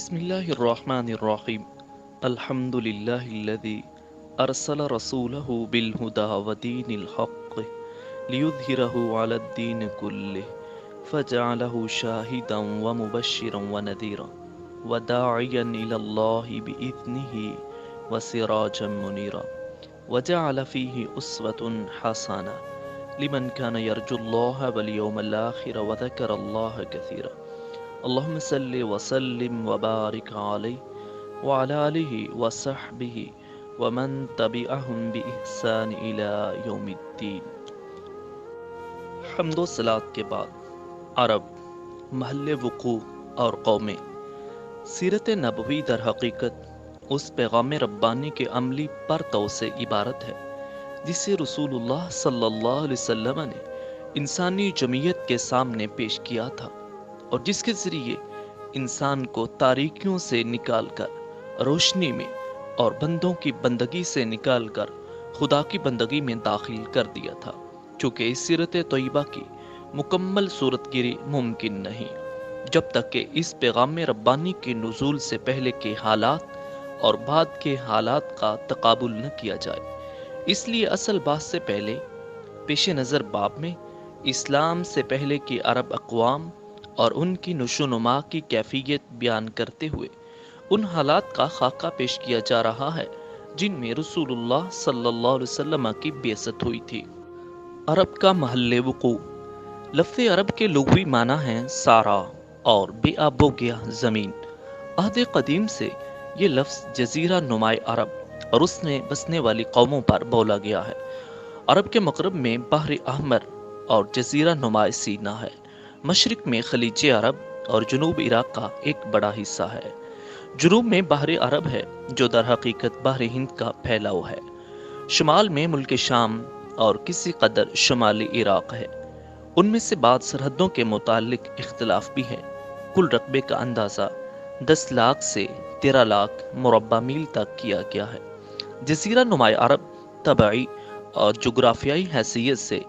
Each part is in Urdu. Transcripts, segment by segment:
بسم الله الرحمن الرحيم. الحمد لله الذي أرسل رسوله بالهدى ودين الحق ليظهره على الدين كله فجعله شاهدا ومبشرا ونذيرا وداعيا إلى الله بإذنه وسراجا منيرا وجعل فيه أسوة حسنة لمن كان يرجو الله واليوم الآخر وذكر الله كثيرا. اللهم صل وسلم وبارك عليه وعلى آله وصحبه ومن تبعهم بإحسان إلى يوم الدين. حمد و صلات کے بعد عرب، محل وقوع اور قومیں. سیرت نبوی در حقیقت اس پیغام ربانی کے عملی پرتو سے عبارت ہے جسے رسول اللہ صلی اللہ علیہ وسلم نے انسانی جمعیت کے سامنے پیش کیا تھا، اور جس کے ذریعے انسان کو تاریکیوں سے نکال کر روشنی میں اور بندوں کی بندگی سے نکال کر خدا کی بندگی میں داخل کر دیا تھا. چونکہ اس سیرت طیبہ کی مکمل صورت گیری ممکن نہیں جب تک کہ اس پیغام ربانی کے نزول سے پہلے کے حالات اور بعد کے حالات کا تقابل نہ کیا جائے. اس لیے اصل بات سے پہلے پیش نظر باب میں اسلام سے پہلے کی عرب اقوام اور ان کی نشو و نما کی کیفیت بیان کرتے ہوئے ان حالات کا خاکہ پیش کیا جا رہا ہے جن میں رسول اللہ صلی اللہ علیہ وسلم کی بعثت ہوئی تھی. عرب کا محل وقوع. لفظ عرب کے لغوی معنی ہیں سارا اور بے آب و گیا زمین. عہد قدیم سے یہ لفظ جزیرہ نمائے عرب اور اس میں بسنے والی قوموں پر بولا گیا ہے. عرب کے مغرب میں بحر احمر اور جزیرہ نمائے سینا ہے. مشرق میں خلیج عرب اور جنوب عراق کا ایک بڑا حصہ ہے. جنوب میں بحر عرب ہے جو در حقیقت بحر ہند کا پھیلاؤ ہے. شمال میں ملک شام اور کسی قدر شمالی عراق ہے. ان میں سے بعض سرحدوں کے متعلق اختلاف بھی ہے. کل رقبے کا اندازہ 10 لاکھ سے 13 لاکھ مربع میل تک کیا گیا ہے. جزیرہ نمائے عرب طبعی اور جغرافیائی حیثیت سے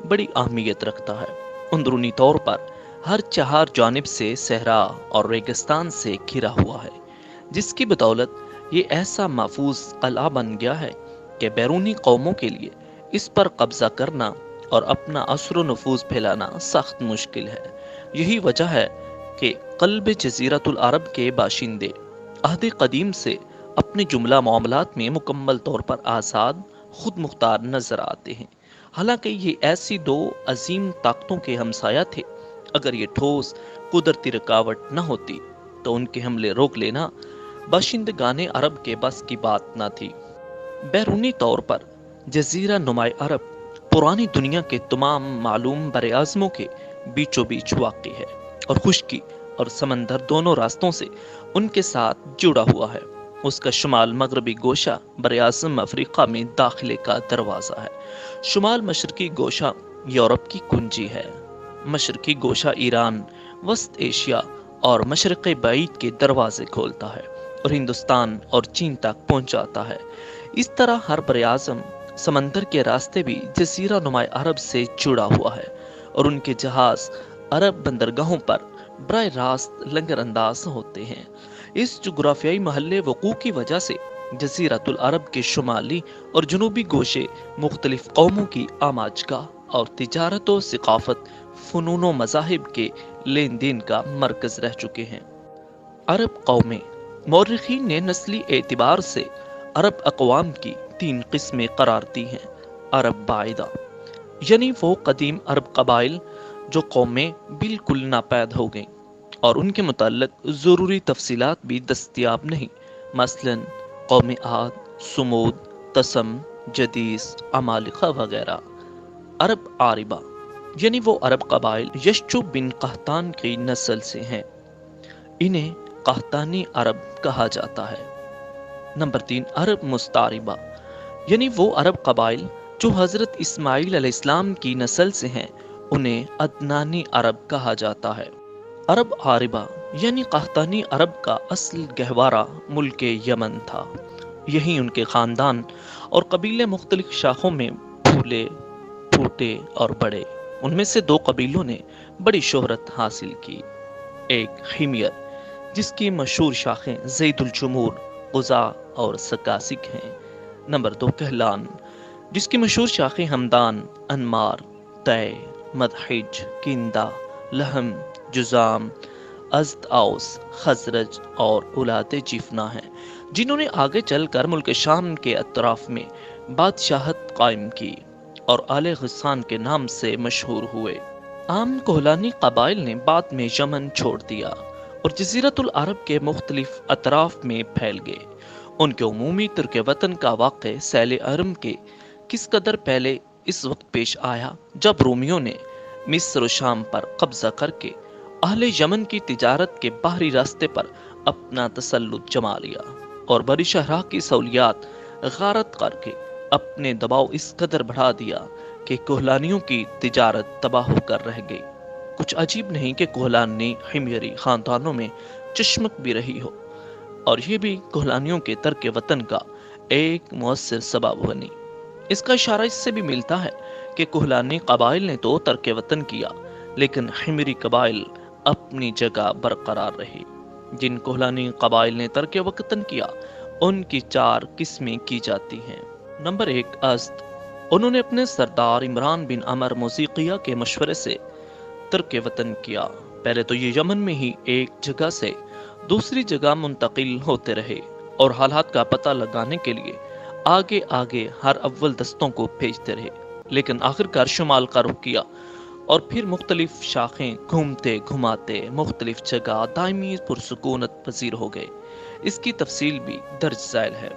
بڑی اہمیت رکھتا ہے. اندرونی طور پر ہر 4 جانب سے صحرا اور ریگستان سے گھرا ہوا ہے، جس کی بدولت یہ ایسا محفوظ قلعہ بن گیا ہے کہ بیرونی قوموں کے لیے اس پر قبضہ کرنا اور اپنا اثر و نفوذ پھیلانا سخت مشکل ہے. یہی وجہ ہے کہ قلب جزیرۃ العرب کے باشندے عہد قدیم سے اپنے جملہ معاملات میں مکمل طور پر آزاد خود مختار نظر آتے ہیں. حالانکہ یہ ایسی 2 عظیم طاقتوں کے ہمسایہ تھے. اگر یہ ٹھوس قدرتی رکاوٹ نہ ہوتی تو ان کے حملے روک لینا باشندگان عرب کے بس کی بات نہ تھی. بیرونی طور پر جزیرہ نمائے عرب پرانی دنیا کے تمام معلوم براعظموں کے بیچو بیچ واقع ہے اور خشکی اور سمندر دونوں راستوں سے ان کے ساتھ جڑا ہوا ہے. اس کا شمال مغربی گوشہ براعظم افریقہ میں داخلے کا دروازہ ہے. شمال مشرقی گوشہ یورپ کی کنجی ہے. مشرقی گوشہ ایران، وسط ایشیا اور مشرق بعید کے دروازے کھولتا ہے اور ہندوستان اور چین تک پہنچاتا ہے. اس طرح ہر براعظم سمندر کے راستے بھی جزیرہ نمائے عرب سے جڑا ہوا ہے اور ان کے جہاز عرب بندرگاہوں پر براہ راست لنگر انداز ہوتے ہیں. اس جغرافیائی محل وقوع کی وجہ سے جزیرۃ العرب کے شمالی اور جنوبی گوشے مختلف قوموں کی آماجگاہ اور تجارت و ثقافت، فنون و مذاہب کے لین دین کا مرکز رہ چکے ہیں. عرب قومیں. مورخین نے نسلی اعتبار سے عرب اقوام کی 3 قسمیں قرار دی ہیں. عرب بعیدہ یعنی وہ قدیم عرب قبائل جو قومیں بالکل ناپید ہو گئیں اور ان کے متعلق ضروری تفصیلات بھی دستیاب نہیں، مثلا قوم عاد، سمود، تسم، جدیس، عمالقہ وغیرہ. عرب عاربہ یعنی وہ عرب قبائل یشچو بن قحطان کی نسل سے ہیں، انہیں قحطانی عرب کہا جاتا ہے. نمبر 3 عرب مستعربہ یعنی وہ عرب قبائل جو حضرت اسماعیل علیہ السلام کی نسل سے ہیں، انہیں عدنانی عرب کہا جاتا ہے. عرب عاربہ یعنی قحطانی عرب کا اصل گہوارہ ملک یمن تھا. یہی ان کے خاندان اور قبیلے مختلف شاخوں میں پھولے، پھوٹے اور بڑے. ان میں سے 2 قبیلوں نے بڑی شہرت حاصل کی. ایک خیمیر جس کی مشہور شاخیں زید الجمہور، قزا اور سکاسک ہیں۔ نمبر 2، کہلان، جس کی مشہور شاخیں ہمدان، انمار، تے، مدحج، کندہ، لہم، جزام، ازد، اوس، خزرج اور اولاد جیفنا ہیں، جنہوں نے آگے چل کر ملک شام کے اطراف میں بادشاہت قائم کی اور آل غسان کے نام سے مشہور ہوئے۔ عام کوہلانی قبائل نے بعد میں یمن چھوڑ دیا اور جزیرت العرب کے مختلف اطراف میں پھیل گئے۔ ان کے عمومی ترک وطن کا واقع سیل ارم کے کس قدر پہلے اس وقت پیش آیا جب رومیوں نے مصر و شام پر قبضہ کر کے اہل یمن کی تجارت کے باہری راستے پر اپنا تسلط جما لیا اور بری شہراء کی سہولیات غارت کر کے اپنے دباؤ اس قدر بڑھا دیا کہ کوہلانیوں کی تجارت تباہ ہو کر رہ گئی۔ کچھ عجیب نہیں کہ کوہلانی حمیری خاندانوں میں چشمک بھی رہی ہو، اور یہ بھی کوہلانیوں کے ترک وطن کا ایک مؤثر سبب بنی۔ اس کا اشارہ اس سے بھی ملتا ہے کہ کوہلانی قبائل نے تو ترک وطن کیا، لیکن حمیری قبائل اپنی جگہ برقرار رہی۔ جن کوہلانی قبائل نے ترک وطن کیا ان کی 4 قسمیں کی جاتی ہیں۔ نمبر 1، ازد، انہوں نے اپنے سردار عمران بن عمر موسیقیہ کے مشورے سے ترک وطن کیا۔ پہلے تو یہ یمن میں ہی ایک جگہ سے دوسری جگہ منتقل ہوتے رہے اور حالات کا پتہ لگانے کے لیے آگے آگے ہر اول دستوں کو بھیجتے رہے، لیکن آخرکار شمال کا رخ کیا اور پھر مختلف شاخیں گھومتے گھماتے مختلف جگہ دائمی پرسکونت پذیر ہو گئے۔ اس کی تفصیل بھی درج ذیل ہے۔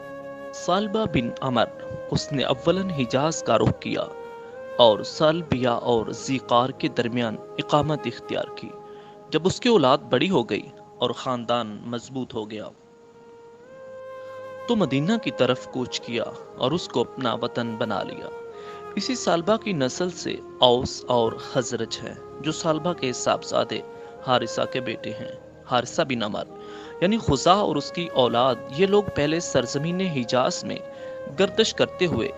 سالبہ بن عمر، اس نے اولاً حجاز کا رخ کیا اور سالبیہ اور زیقار کے درمیان اقامت اختیار کی۔ جب اس کی اولاد بڑی ہو گئی اور خاندان مضبوط ہو گیا تو مدینہ کی طرف کوچ کیا اور اس کو اپنا وطن بنا لیا۔ اسی سالبہ کی نسل سے اوس اور خزرج ہیں، جو سالبہ کے صاحبزادے حارثہ کے بیٹے ہیں۔ حارثہ بن عمر یعنی خزاع اور اس کی اولاد، یہ لوگ پہلے سرزمین حجاز میں گردش کرتے ہوئے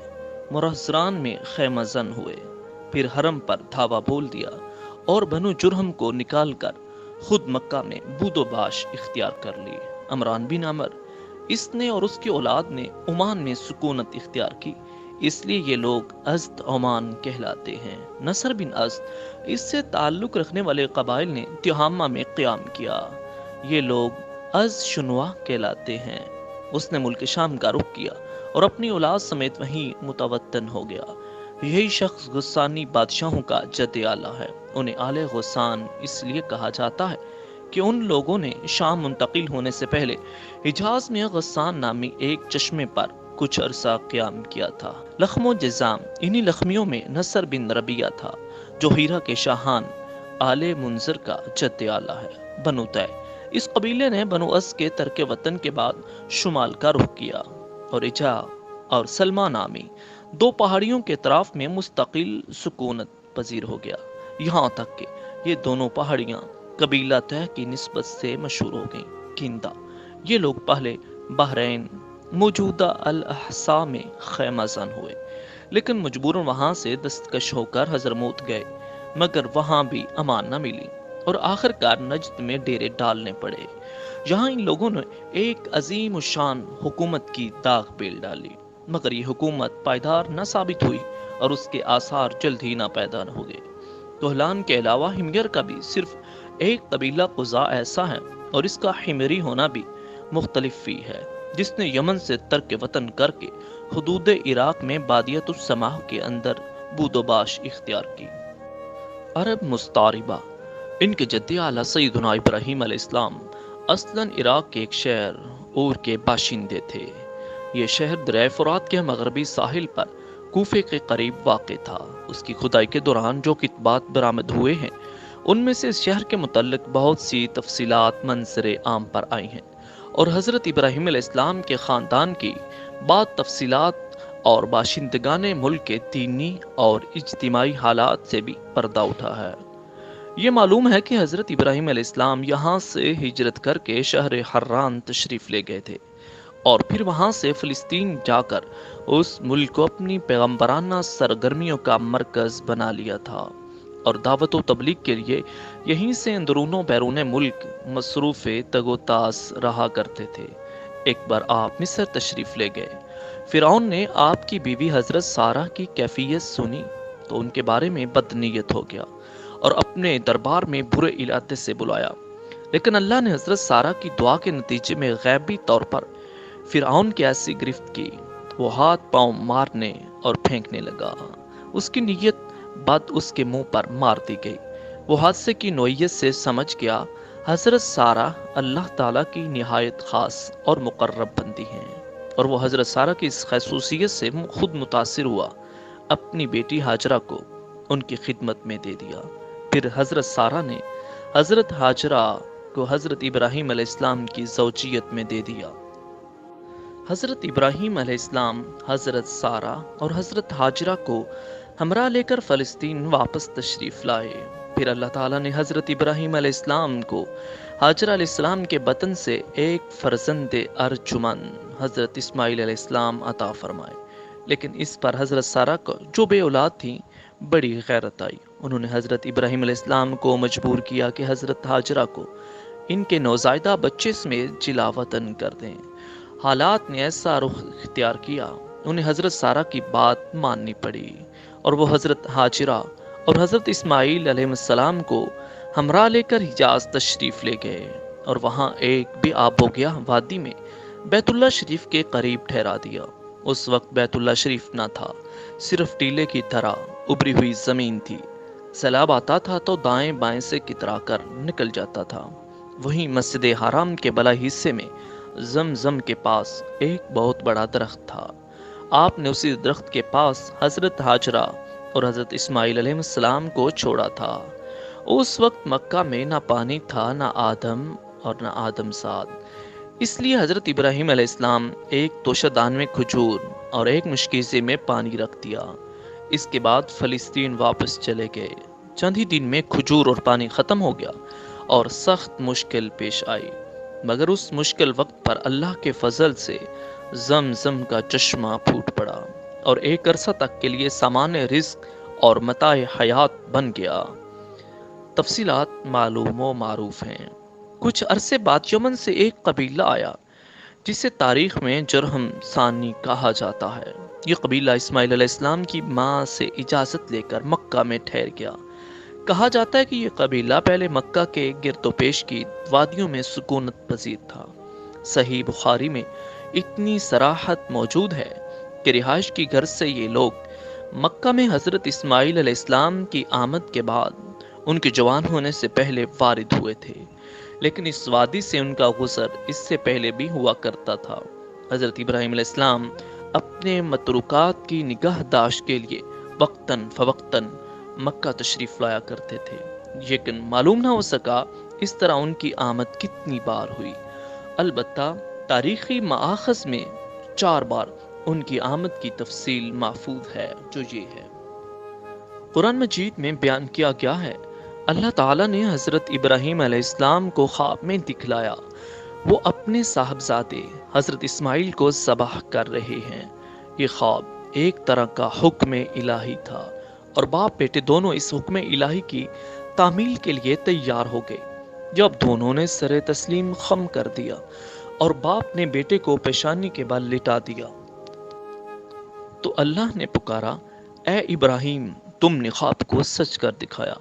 مرحضران میں خیمہ زن ہوئے، پھر حرم پر دھاوا بول دیا اور بنو جرہم کو نکال کر خود مکہ میں بود و باش اختیار کر لی۔ عمران بن عمر، اس نے اور اس کی اولاد نے عمان میں سکونت اختیار کی، اس لیے یہ لوگ ازد عمان کہلاتے ہیں۔ نصر بن ازد، اس سے تعلق رکھنے والے قبائل نے تہامہ میں قیام کیا، یہ لوگ از شنوا کہلاتے ہیں۔ اس نے ملک شام کا رخ کیا اور اپنی اولاد سمیت وہیں متوطن ہو گیا۔ یہی شخص غسانی بادشاہوں کا جد اعلیٰ ہے۔ انہیں آل غسان اس لیے کہا جاتا ہے کہ ان لوگوں نے شام منتقل ہونے سے پہلے حجاز میں غسان نامی ایک چشمے پر کچھ عرصہ قیام کیا تھا۔ لخم و جزام، انہی لخمیوں میں نصر بن ربیہ تھا، جو ہیرا کے شاہان آل منذر کا جد اعلیٰ ہے۔ بنو تے، اس قبیلے نے بنو اس کے ترک وطن کے بعد شمال کا رخ کیا اور اجا اور سلما نامی 2 پہاڑیوں کے اطراف میں مستقل سکونت پذیر ہو گیا، یہاں تک کہ یہ دونوں پہاڑیاں قبیلہ تے کی نسبت سے مشہور ہو گئیں۔ کندہ، یہ لوگ پہلے بحرین موجودہ الاحساء میں خیمہ زن ہوئے، لیکن مجبوراً وہاں سے دستکش ہو کر حضرموت گئے، مگر وہاں بھی امان نہ ملی اور آخرکار نجد میں ڈیرے ڈالنے پڑے۔ یہاں ان لوگوں نے ایک عظیم الشان حکومت کی داغ بیل ڈالی، مگر یہ حکومت پائیدار نہ ثابت ہوئی اور اس کے آثار جلد ہی ناپیدا ہو گئے۔ کوہلان کے علاوہ حمیر کا بھی صرف ایک قبیلہ قزاع ایسا ہے، اور اس کا حمیری ہونا بھی مختلف ہی ہے، جس نے یمن سے ترک وطن کر کے حدود عراق میں بادیت السماح کے اندر بود و باش اختیار کی۔ عرب مستعربہ، ان کے جد اعلیٰ سیدنا ابراہیم علیہ السلام اصلاً عراق کے ایک شہر اور کے باشندے تھے۔ یہ شہر دریائے فرات کے مغربی ساحل پر کوفے کے قریب واقع تھا۔ اس کی کھدائی کے دوران جو کتبات برآمد ہوئے ہیں، ان میں سے اس شہر کے متعلق بہت سی تفصیلات منظر عام پر آئی ہیں، اور حضرت ابراہیم علیہ السلام کے خاندان کی بعض تفصیلات اور باشندگان ملک کے دینی اور اجتماعی حالات سے بھی پردہ اٹھا ہے۔ یہ معلوم ہے کہ حضرت ابراہیم علیہ السلام یہاں سے ہجرت کر کے شہر حران تشریف لے گئے تھے، اور پھر وہاں سے فلسطین جا کر اس ملک کو اپنی پیغمبرانہ سرگرمیوں کا مرکز بنا لیا تھا، اور دعوت و تبلیغ کے لیے یہیں سے اندرون و بیرون ملک مصروف تگ و تاس رہا کرتے تھے۔ ایک بار آپ مصر تشریف لے گئے۔ فرعون نے آپ کی بیوی حضرت سارہ کی کیفیت سنی تو ان کے بارے میں بدنیت ہو گیا اور اپنے دربار میں برے ارادے سے بلایا، لیکن اللہ نے حضرت سارہ کی دعا کے نتیجے میں غیبی طور پر فرعون کی ایسی گرفت کی، وہ ہاتھ پاؤں مارنے اور پھینکنے لگا۔ اس کی نیت بد اس کے منہ پر مار دی گئی۔ وہ حادثے کی نوعیت سے سمجھ گیا حضرت سارہ اللہ تعالیٰ کی نہایت خاص اور مقرب بندی ہیں، اور وہ حضرت سارہ کی اس خصوصیت سے خود متاثر ہوا، اپنی بیٹی ہاجرہ کو ان کی خدمت میں دے دیا۔ پھر حضرت سارہ نے حضرت ہاجرہ کو حضرت ابراہیم علیہ السلام کی زوجیت میں دے دیا۔ حضرت ابراہیم علیہ السلام حضرت سارہ اور حضرت ہاجرہ کو ہمراہ لے کر فلسطین واپس تشریف لائے۔ پھر اللہ تعالیٰ نے حضرت ابراہیم علیہ السلام کو ہاجرہ علیہ السلام کے بطن سے ایک فرزند ارجمند حضرت اسماعیل علیہ السلام عطا فرمائے، لیکن اس پر حضرت سارہ کو جو بے اولاد تھیں بڑی غیرت آئی۔ انہوں نے حضرت ابراہیم علیہ السلام کو مجبور کیا کہ حضرت ہاجرہ کو ان کے نوزائیدہ بچے سمیت جلا وطن کر دیں۔ حالات نے ایسا رخ اختیار کیا، انہیں حضرت سارہ کی بات ماننی پڑی اور وہ حضرت ہاجرہ اور حضرت اسماعیل علیہ السلام کو ہمراہ لے کر حجاز تشریف لے گئے اور وہاں ایک بے آب و گیا وادی میں بیت اللہ شریف کے قریب ٹھہرا دیا۔ اس وقت بیت اللہ شریف نہ تھا، صرف ٹیلے کی طرح ابری ہوئی زمین تھی۔ سیلاب آتا تھا تو دائیں بائیں سے کترا کر نکل جاتا تھا۔ وہیں مسجد حرام کے بالائی حصے میں زمزم کے پاس ایک بہت بڑا درخت تھا۔ آپ نے اسی درخت کے پاس حضرت ہاجرہ اور حضرت اسماعیل علیہ السلام کو چھوڑا تھا۔ اس وقت مکہ میں نہ پانی تھا، نہ آدم اور نہ آدم زاد، اس لیے حضرت ابراہیم علیہ السلام ایک توشہ دان میں کھجور اور ایک مشکیزے میں پانی رکھ دیا۔ اس کے بعد فلسطین واپس چلے گئے۔ چند ہی دن میں کھجور اور پانی ختم ہو گیا اور سخت مشکل پیش آئی، مگر اس مشکل وقت پر اللہ کے فضل سے زمزم کا چشمہ پھوٹ پڑا اور ایک عرصہ تک کے لیے سامان رزق اور متاع حیات بن گیا۔ تفصیلات معلوم و معروف ہیں۔ کچھ عرصے بعد یمن سے ایک قبیلہ آیا جسے تاریخ میں جرہم ثانی کہا جاتا ہے۔ یہ قبیلہ اسماعیل علیہ السلام کی ماں سے اجازت لے کر مکہ میں ٹھہر گیا۔ کہا جاتا ہے کہ یہ قبیلہ پہلے مکہ کے گرد و پیش کی وادیوں میں سکونت پذیر تھا۔ صحیح بخاری میں اتنی صراحت موجود ہے کہ رہائش کی غرض سے یہ لوگ مکہ میں حضرت اسماعیل علیہ السلام کی آمد کے بعد ان کے جوان ہونے سے پہلے وارد ہوئے تھے، لیکن اس وادی سے ان کا گزر اس سے پہلے بھی ہوا کرتا تھا۔ حضرت ابراہیم علیہ السلام اپنے متروکات کی نگہ داشت کے لیے وقتاً فوقتاً مکہ تشریف لایا کرتے تھے، لیکن معلوم نہ ہو سکا اس طرح ان کی آمد کتنی بار ہوئی۔ البتہ تاریخی مآخذ میں 4 بار ان کی آمد کی تفصیل محفوظ ہے، جو یہ ہے۔ قرآن مجید میں بیان کیا گیا ہے، اللہ تعالیٰ نے حضرت ابراہیم علیہ السلام کو خواب میں دکھلایا، وہ اپنے صاحبزادے حضرت اسماعیل کو ذبح کر رہے ہیں۔ یہ خواب ایک طرح کا حکم الہی تھا اور باپ بیٹے دونوں اس حکم الہی کی تعمیل کے لیے تیار ہو گئے۔ جب دونوں نے سر تسلیم خم کر دیا اور باپ نے بیٹے کو پیشانی کے بل لٹا دیا تو اللہ نے پکارا، اے ابراہیم، تم نے خواب کو سچ کر دکھایا،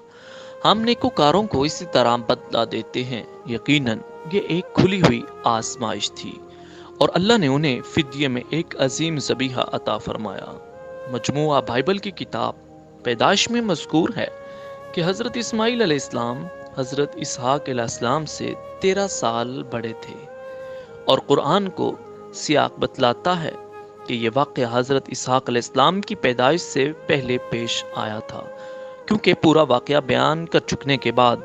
ہم نیکوکاروں کو اسی طرح بدلہ دیتے ہیں۔ یقیناً یہ ایک کھلی ہوئی آزمائش تھی اور اللہ نے انہیں فدیے میں ایک عظیم ذبیحہ عطا فرمایا۔ مجموعہ بائبل کی کتاب پیدائش میں مذکور ہے کہ حضرت اسماعیل علیہ السلام حضرت اسحاق علیہ السلام سے 13 سال بڑے تھے، اور قرآن کو سیاق بتلاتا ہے کہ یہ واقعہ حضرت اسحاق علیہ السلام کی پیدائش سے پہلے پیش آیا تھا، کیونکہ پورا واقعہ بیان کر چکنے کے بعد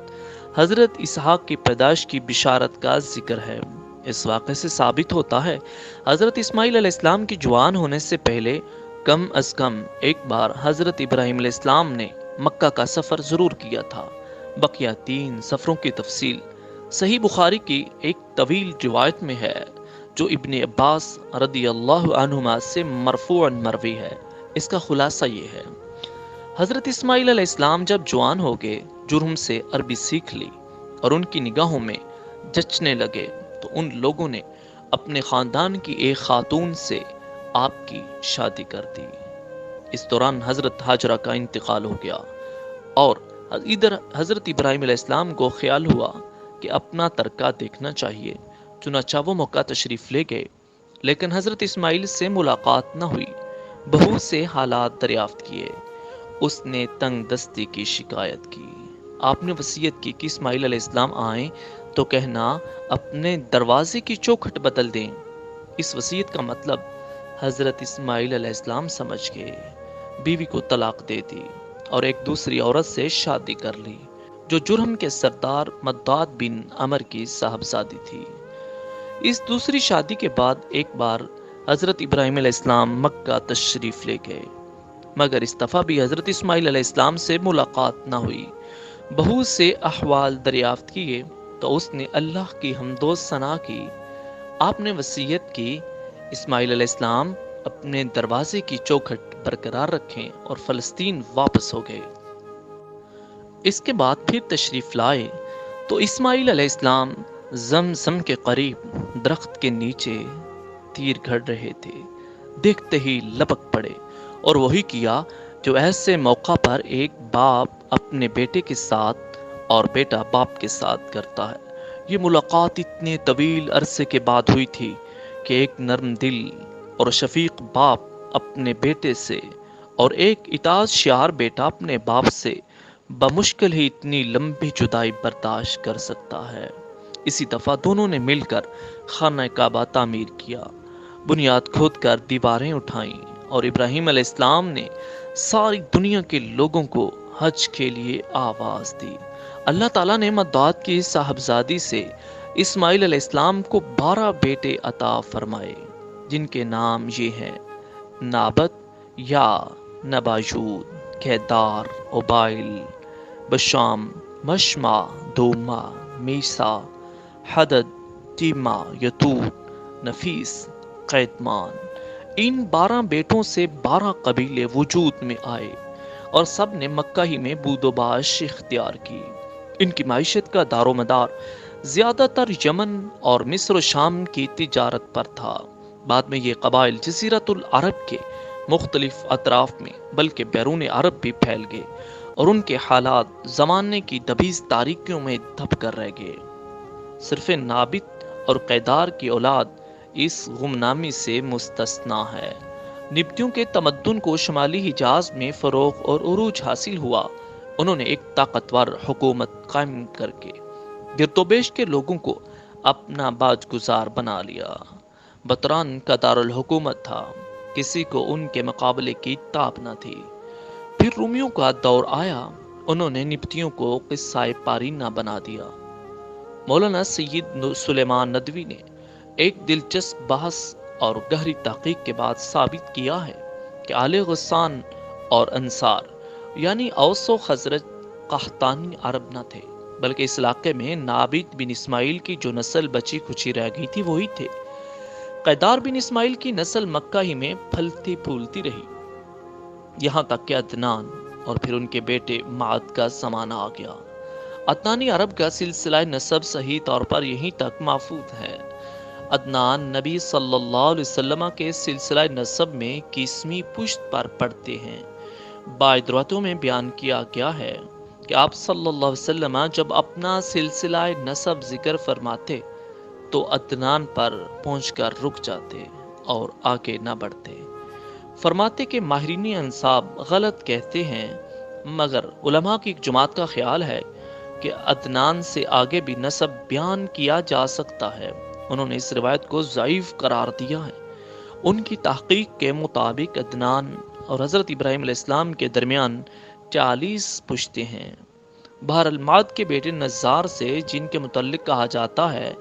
حضرت اسحاق کی پیدائش کی بشارت کا ذکر ہے۔ اس واقعے سے ثابت ہوتا ہے حضرت اسماعیل علیہ السلام کی جوان ہونے سے پہلے کم از کم ایک بار حضرت ابراہیم علیہ السلام نے مکہ کا سفر ضرور کیا تھا۔ بقیہ 3 سفروں کی تفصیل صحیح بخاری کی ایک طویل روایت میں ہے جو ابن عباس رضی اللہ عنہما سے مرفوعاً مروی ہے۔ اس کا خلاصہ یہ ہے، حضرت اسماعیل علیہ السلام جب جوان ہو گئے، جرہم سے عربی سیکھ لی اور ان کی نگاہوں میں جچنے لگے، تو ان لوگوں نے اپنے خاندان کی ایک خاتون سے آپ کی شادی کر دی۔ اس دوران حضرت ہاجرہ کا انتقال ہو گیا اور ادھر حضرت ابراہیم علیہ السلام کو خیال ہوا کہ اپنا ترکہ دیکھنا چاہیے، چنانچہ وہ موقع تشریف لے گئے، لیکن حضرت اسماعیل سے ملاقات نہ ہوئی۔ بہت سے حالات دریافت کیے، اس نے تنگ دستی کی شکایت کی۔ آپ نے وصیت کی کہ اسماعیل علیہ السلام آئیں تو کہنا اپنے دروازے کی چوکھٹ بدل دیں۔ اس وصیت کا مطلب حضرت اسماعیل علیہ السلام سمجھ گئے، بیوی کو طلاق دے دی اور ایک دوسری عورت سے شادی کر لی، جو جرہم کے سردار مداد بن عمر کی صاحبزادی تھی۔ اس دوسری شادی کے بعد ایک بار حضرت ابراہیم علیہ السلام مکہ تشریف لے گئے، مگر اس دفعہ بھی حضرت اسماعیل علیہ السلام سے ملاقات نہ ہوئی۔ بہت سے احوال دریافت کیے تو اس نے اللہ کی حمد و ثنا کی۔ آپ نے وصیت کی اسماعیل علیہ السلام اپنے دروازے کی چوکھٹ برقرار رکھیں اور فلسطین واپس ہو گئے۔ اس کے بعد پھر تشریف لائے تو اسماعیل علیہ السلام زمزم کے قریب درخت کے نیچے تیر گھڑ رہے تھے، دیکھتے ہی لپک پڑے، اور وہی کیا جو ایسے موقع پر ایک باپ اپنے بیٹے کے ساتھ اور بیٹا باپ کے ساتھ کرتا ہے۔ یہ ملاقات اتنے طویل عرصے کے بعد ہوئی تھی کہ ایک نرم دل اور شفیق باپ اپنے بیٹے سے اور ایک اطاعت شعار بیٹا اپنے باپ سے بمشکل ہی اتنی لمبی جدائی برداشت کر سکتا ہے۔ اسی دفعہ دونوں نے مل کر خانہ کعبہ تعمیر کیا، بنیاد کھود کر دیواریں اٹھائیں، اور ابراہیم علیہ السلام نے ساری دنیا کے لوگوں کو حج کے لیے آواز دی۔ اللہ تعالیٰ نے مداد کی صاحبزادی سے اسماعیل علیہ السلام کو 12 بیٹے عطا فرمائے، جن کے نام یہ ہیں: نابت یا نباشود، کیدار، اوبائل، بشام، مشما، دوما، میسا، حدد، تیما، یتوت، نفیس، قیدمان۔ ان 12 بیٹوں سے 12 قبیلے وجود میں آئے اور سب نے مکہ ہی میں بود و باش اختیار کی۔ ان کی معیشت کا دار و مدار زیادہ تر یمن اور مصر و شام کی تجارت پر تھا۔ بعد میں یہ قبائل جزیرۃ العرب کے مختلف اطراف میں بلکہ بیرون عرب بھی پھیل گئے، اور ان کے حالات زمانے کی دبیز تاریکیوں میں دب کر رہ گئے۔ صرف نابت اور قیدار کی اولاد اس گمنامی سے مستثنا ہے۔ نبتیوں کے تمدن کو شمالی حجاز میں فروغ اور عروج حاصل ہوا۔ انہوں نے ایک طاقتور حکومت قائم کر کے گرد و بیش کے لوگوں کو اپنا باج گزار بنا لیا۔ بطران کا دارالحکومت تھا، کسی کو ان کے مقابلے کی تاب نہ تھی۔ پھر رومیوں کا دور آیا، انہوں نے نبتیوں کو قصہ پارینہ بنا دیا۔ مولانا سید سلیمان ندوی نے ایک دلچسپ بحث اور گہری تحقیق کے بعد ثابت کیا ہے کہ آل غسان اور انصار یعنی اوس و خزرج قحطانی عرب نہ تھے، بلکہ اس علاقے میں نابت بن اسماعیل کی جو نسل بچی کچی رہ گئی تھی وہی تھے۔ قیدار بن اسماعیل کی نسل مکہ ہی میں پھلتی پھولتی رہی، یہاں تک کہ عدنان اور پھر ان کے بیٹے معد کا زمانہ آ گیا۔ عدنانی عرب کا سلسلہ نسب صحیح طور پر یہیں تک محفوظ ہے۔ عدنان نبی صلی اللہ علیہ وسلم کے سلسلہ نسب میں 21ویں پشت پر پڑتے ہیں۔ بعض روایتوں میں بیان کیا گیا ہے کہ آپ صلی اللہ علیہ وسلم جب اپنا سلسلہ نسب ذکر فرماتے تو عدنان پر پہنچ کر رک جاتے اور آگے نہ بڑھتے۔ فرماتے کہ ماہرین انساب غلط کہتے ہیں، مگر علماء کی ایک جماعت کا خیال ہے کہ عدنان سے آگے بھی نسب بیان کیا جا سکتا ہے۔ انہوں نے اس روایت کو ضعیف قرار دیا ہے۔ ان کی تحقیق کے مطابق عدنان اور حضرت ابراہیم علیہ السلام کے درمیان 40 پشتیں ہیں۔ بہرحال معد کے بیٹے نزار سے، جن کے متعلق کہا جاتا ہے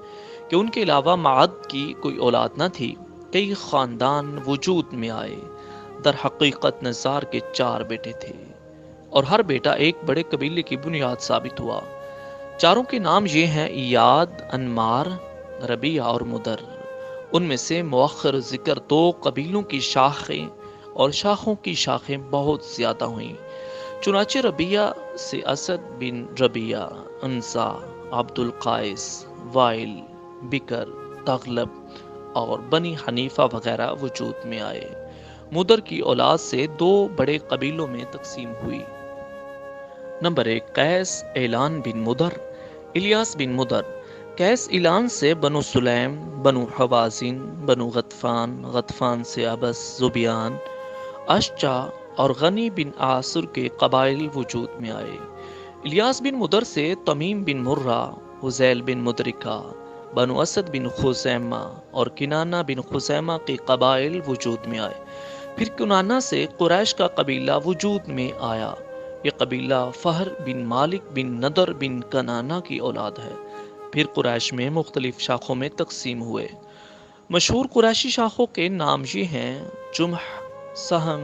کہ ان کے علاوہ معد کی کوئی اولاد نہ تھی، کئی خاندان وجود میں آئے۔ در حقیقت نزار کے 4 بیٹے تھے اور ہر بیٹا ایک بڑے قبیلے کی بنیاد ثابت ہوا۔ چاروں کے نام یہ ہیں: ایاد، انمار، ربیعہ اور مدر۔ ان میں سے مؤخر ذکر 2 قبیلوں کی شاخیں اور شاخوں کی شاخیں بہت زیادہ ہوئیں، چنانچہ ربیہ سے اسد بن ربیہ، انصا، عبد القائس، وائل، بکر، تغلب اور بنی حنیفہ وغیرہ وجود میں آئے۔ مدر کی اولاد سے دو بڑے قبیلوں میں تقسیم ہوئی۔ نمبر 1، قیس اعلان بن مدر، الیاس بن مدر۔ قیس اعلان سے بنو سلیم، بنو حوازن، بنو غطفان، غطفان سے ابس، زبیان، اشچا اور غنی بن عاصر کے قبائل وجود میں آئے۔ الیاس بن مدر سے تمیم بن مرہ، حزیل بن مدرکہ، بنو اسد بن خزیمہ اور کنانہ بن خزیمہ کے قبائل وجود میں آئے۔ پھر کنانہ سے قریش کا قبیلہ وجود میں آیا۔ یہ قبیلہ فہر بن مالک بن نضر بن کنانہ کی اولاد ہے۔ پھر قریش میں مختلف شاخوں میں تقسیم ہوئے۔ مشہور قریشی شاخوں کے نام یہ ہیں: جمح، سہم،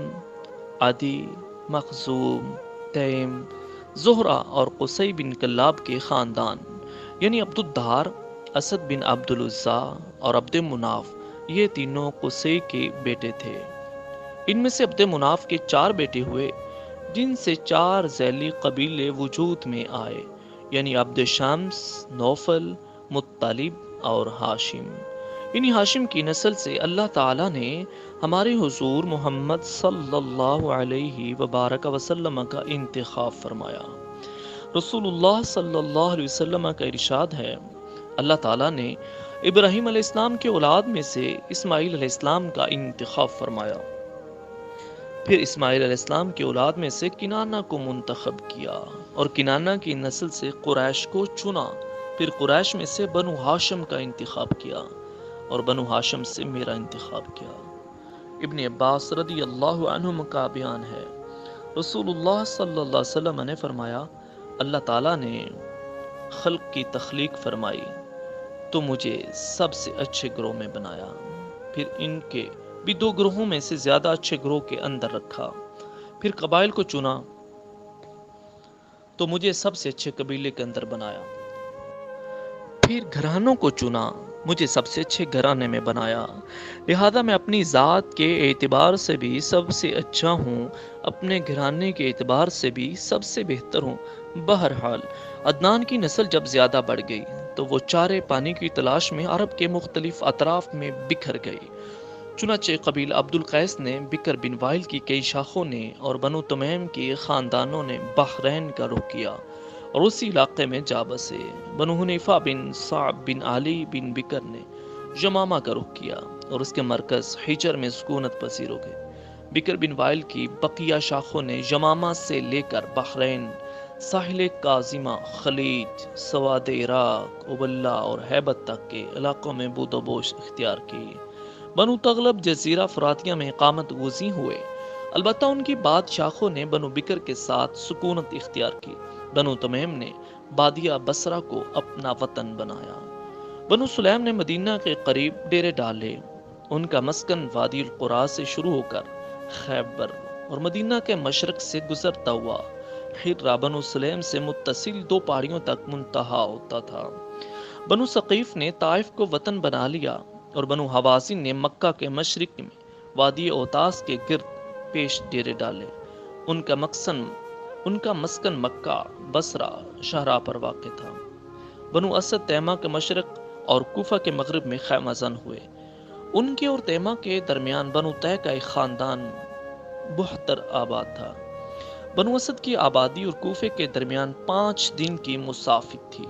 عدی، مخزوم، تیم، زہرہ اور قصی بن کلاب کے خاندان، یعنی عبد الدار، اسد بن عبد العزیٰ اور عبد مناف، یہ تینوں قصی کے بیٹے تھے۔ ان میں سے عبد مناف کے 4 بیٹے ہوئے، جن سے 4 ذیلی قبیلے وجود میں آئے، یعنی عبد شمس، نوفل، مطلب اور ہاشم۔ انہی ہاشم کی نسل سے اللہ تعالیٰ نے ہمارے حضور محمد صلی اللہ علیہ وبارک وسلم کا انتخاب فرمایا۔ رسول اللہ صلی اللہ علیہ وسلم کا ارشاد ہے، اللہ تعالیٰ نے ابراہیم علیہ السلام کے اولاد میں سے اسماعیل علیہ السلام کا انتخاب فرمایا، پھر اسماعیل علیہ السلام کی اولاد میں سے کنانہ کو منتخب کیا اور کنانہ کی نسل سے قریش کو چنا، پھر قریش میں سے بنو ہاشم کا انتخاب کیا اور بنو ہاشم سے میرا انتخاب کیا۔ ابن عباس رضی اللہ عنہم کا بیان ہے، رسول اللہ صلی اللہ علیہ وسلم نے فرمایا، اللہ تعالیٰ نے خلق کی تخلیق فرمائی تو مجھے سب سے اچھے گروہ میں بنایا، پھر ان کے بھی 2 گروہوں میں سے زیادہ اچھے گروہ کے اندر رکھا، پھر قبائل کو چنا تو مجھے سب سے اچھے قبیلے کے اندر بنایا، پھر گھرانوں کو چنا، مجھے سب سے اچھے گھرانے میں بنایا، لہذا میں اپنی ذات کے اعتبار سے بھی سب سے اچھا ہوں، اپنے گھرانے کے اعتبار سے بھی سب سے بہتر ہوں۔ بہرحال عدنان کی نسل جب زیادہ بڑھ گئی تو وہ چارے پانی کی تلاش میں عرب کے مختلف اطراف میں بکھر گئی۔ چنانچہ قبیلہ عبد القیس نے بکر بن وائل کی کئی شاخوں نے اور بنو تمیم کے خاندانوں نے بحرین کا رخ کیا اور اسی علاقے میں جا بسے۔ بنو حنیفہ بن صعب بن علی بن بکر نے یمامہ کا رخ کیا اور اس کے مرکز حجر میں سکونت پذیر ہو گئے۔ بکر بن وائل کی بقیہ شاخوں نے یمامہ سے لے کر بحرین، ساحل کاظمہ، خلیج، سواد عراق، ابلا اور ہیبت تک کے علاقوں میں بود و بوش اختیار کی۔ بنو تغلب جزیرہ فراتیہ میں اقامت گزین ہوئے، البتہ ان کی بعد شاخوں نے بنو بکر کے ساتھ سکونت اختیار کی۔ بنو تمیم نے بادیہ بصرہ کو اپنا وطن بنایا۔ بنو سلیم نے مدینہ کے قریب ڈیرے ڈالے، ان کا مسکن وادی القرا سے شروع ہو کر خیبر اور مدینہ کے مشرق سے گزرتا ہوا حرہ بنو سلیم سے متصل 2 پہاڑیوں تک منتہا ہوتا تھا۔ بنو ثقیف نے طائف کو وطن بنا لیا اور بنو حوازن نے مکہ کے مشرق میں وادی اوتاس کے گرد پیش ڈیرے ڈالے۔ ان کا مسکن مکہ، بصرہ، شہرہ پر واقع تھا۔ بنو اسد تیمہ کے مشرق اور کوفہ کے مغرب میں خیمہ زن ہوئے۔ ان کے اور تیمہ کے درمیان بنو طے کا ایک خاندان بہتر آباد تھا۔ بنو اسد کی آبادی اور کوفے کے درمیان 5 دن کی مسافت تھی۔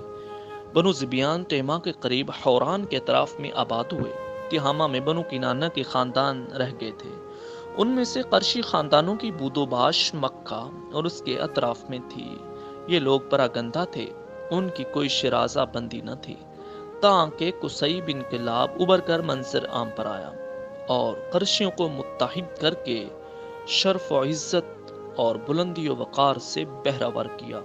بنو زبیان تیمہ کے قریب حوران کے اطراف میں آباد ہوئے۔ تہامہ میں بنو کنانہ کے خاندان رہ گئے تھے، ان میں سے قرشی خاندانوں کی بود و باش مکہ اور اس کے اطراف میں تھی۔ یہ لوگ پراگندہ تھے، ان کی کوئی شرازہ بندی نہ تھی، تاکہ قصی بن کلاب ابھر کر منظر عام پر آیا اور قرشیوں کو متحد کر کے شرف و عزت اور بلندی و وقار سے بہرہور کیا۔